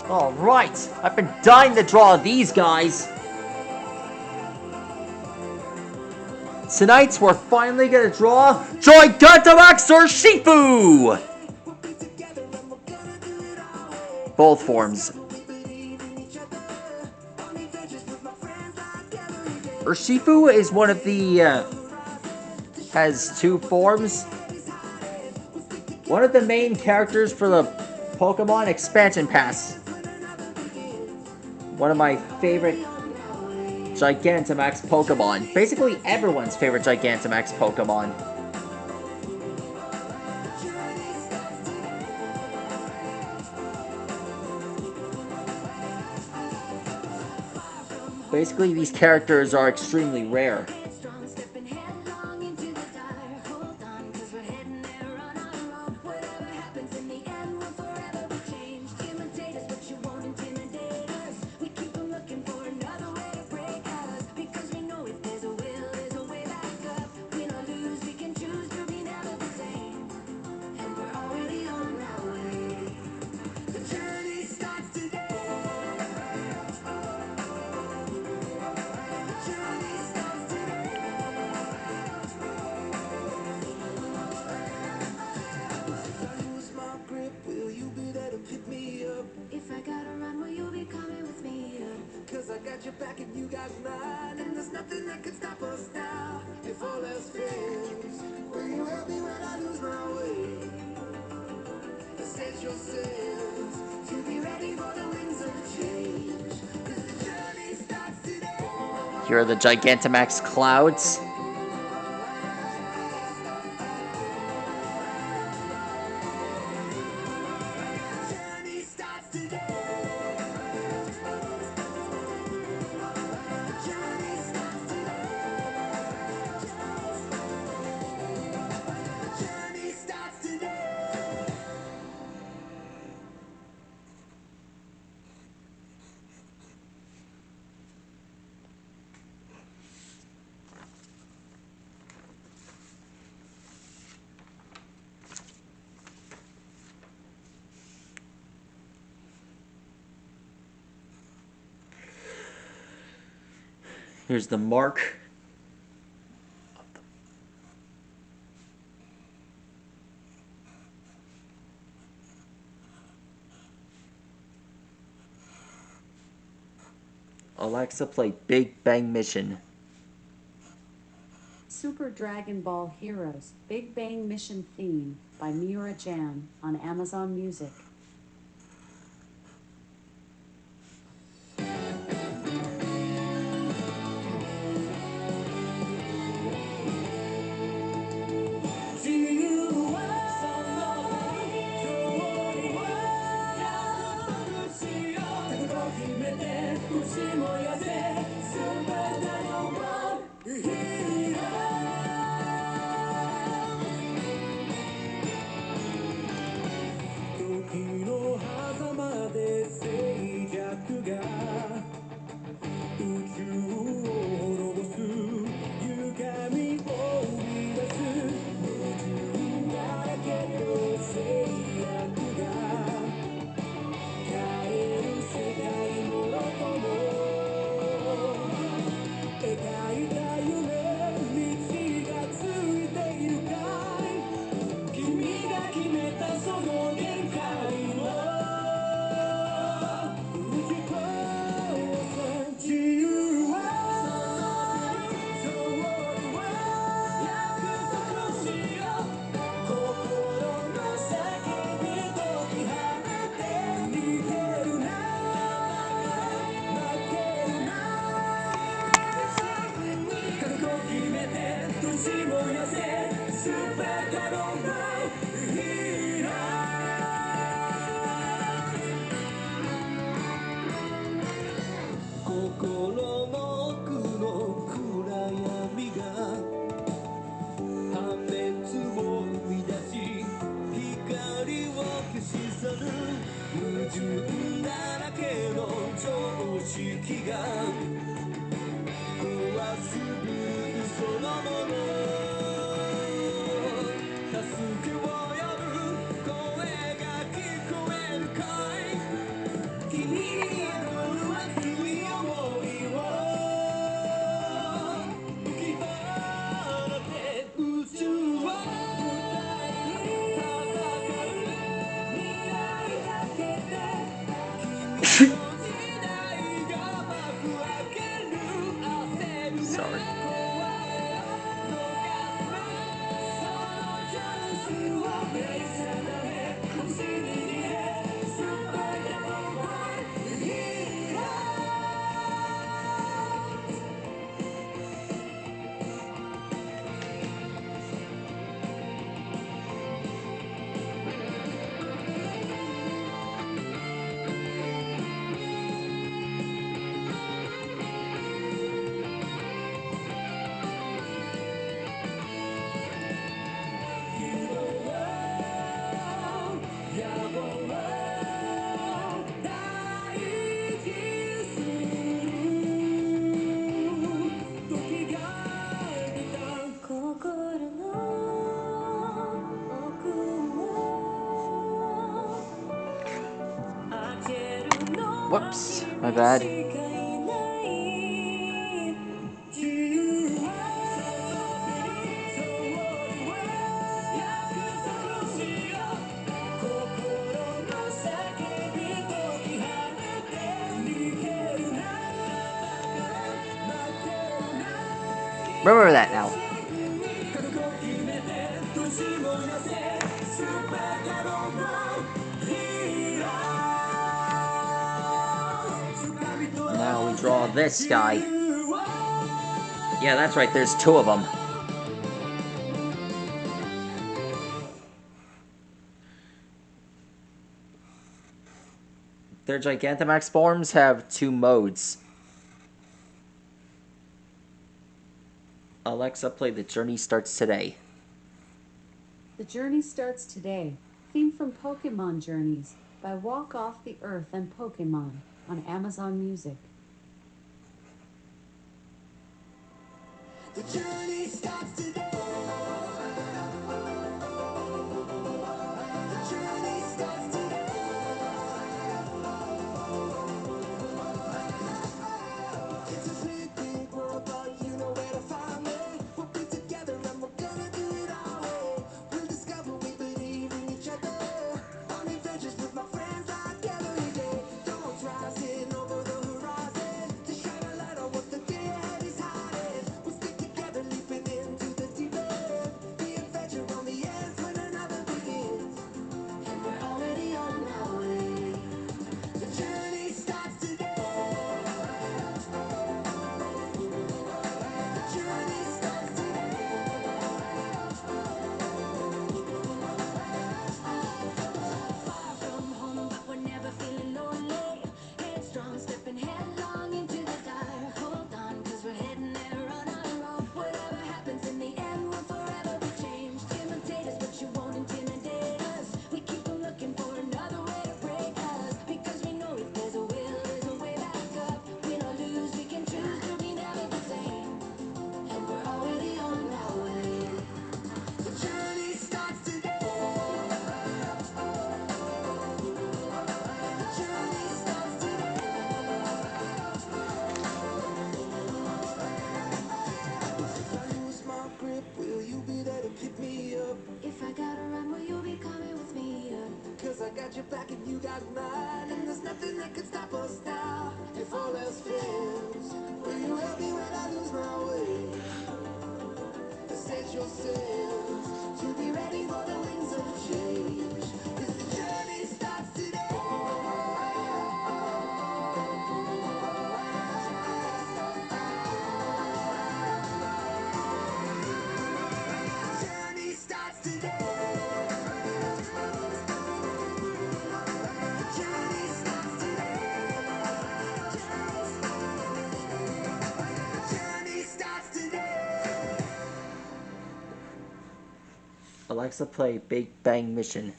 Alright, I've been dying to draw these guys. Tonight, we're finally gonna draw Gigantamax urshifu! Both forms. Urshifu is one of the, has two forms. One of the main characters for the Pokemon Expansion Pass. One of my favorite Gigantamax Pokemon. Basically everyone's favorite Gigantamax Pokemon. Basically these characters are extremely rare. Here are the Gigantamax clouds. Here's the mark. Alexa, play Big Bang Mission. Super Dragon Ball Heroes Big Bang Mission theme by Miura Jan on Amazon Music. Whoops, my bad. Remember that now. Now we draw this guy. Yeah, that's right, there's two of them. Their Gigantamax forms have two modes. Alexa, play The Journey Starts Today. The Journey Starts Today, theme from Pokemon Journeys by Walk Off the Earth and Pokemon on Amazon Music. The journey starts today. The journey starts today. It's a big, big world, but you know where to find me. We'll be together and we're gonna do it our way. We'll discover we believe in each other. On adventures with my friends like every day. Dawn's rising over the horizon to shine a light on what the day ahead is hiding. We'll stick together, leaping into the deep end. The adventure only ends when another begins. And we're already on our way. The journey starts today. The journey starts today. Far from home, but we're never feeling lonely. Headstrong, stepping headlong into the dark. Hold on, 'cause we're heading there on our own. Whatever happens in the end will forever be changed. Imitate us, but you won't intimidate us. We keep on looking for another way to break us. Because we know if there's a will, there's a way back up. Win or lose, we can choose to be never the same. And we're already on our way. The journey starts today. The journey starts today. If I lose my grip, will you be there to pick me up? If I gotta run, will you be coming with me up? 'Cause I got your back and you got mine, and there's nothing that can stop us now. If all else fails, will you help me when I lose my way? Set your sails to be ready for the winds of change. 'Cause the journey starts today. The journey starts today. The journey starts today. The journey starts today. Alexa, play Big Bang Mission.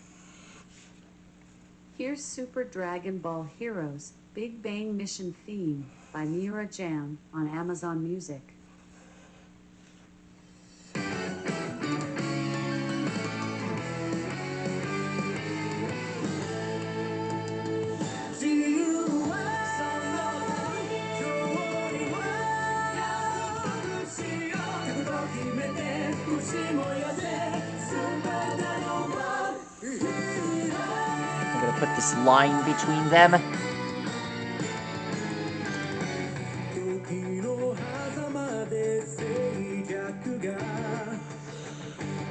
Here's Super Dragon Ball Heroes Big Bang Mission theme by Mira Jam on Amazon Music. I'm gonna put this line between them. 時の狭間で静寂が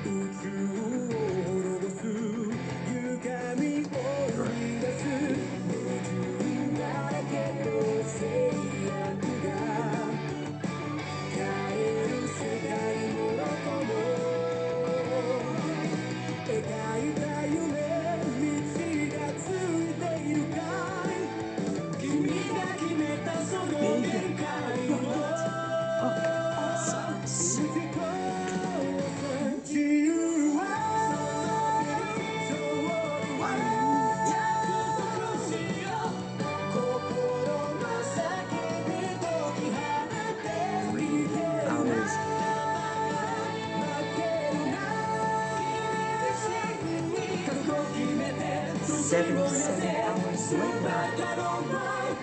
宇宙を滅ぼす歪みを生み出す矛盾だらけの制約が変える世界もどこも描いた夢道がついているかい君が決めたその限界を自由は勝利は約束しよう心の叫び解き放って逃げるな負けるな君自身に覚悟決めて 77 hours later.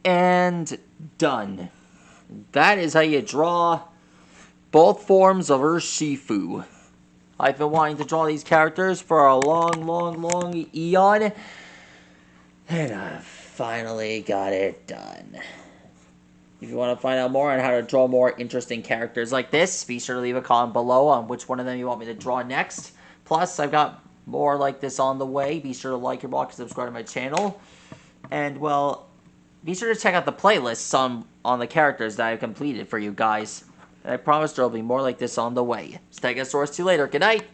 And done. That is how you draw both forms of Urshifu. I've been wanting to draw these characters for a long eon, and I finally got it done. If you want to find out more on how to draw more interesting characters like this, be sure to leave a comment below on which one of them you want me to draw next. Plus, I've got more like this on the way. Be sure to like your blog and subscribe to my channel. And, well, be sure to check out the playlists on the characters that I've completed for you guys. And I promise there will be more like this on the way. Stegosaurus, see you later. Good night.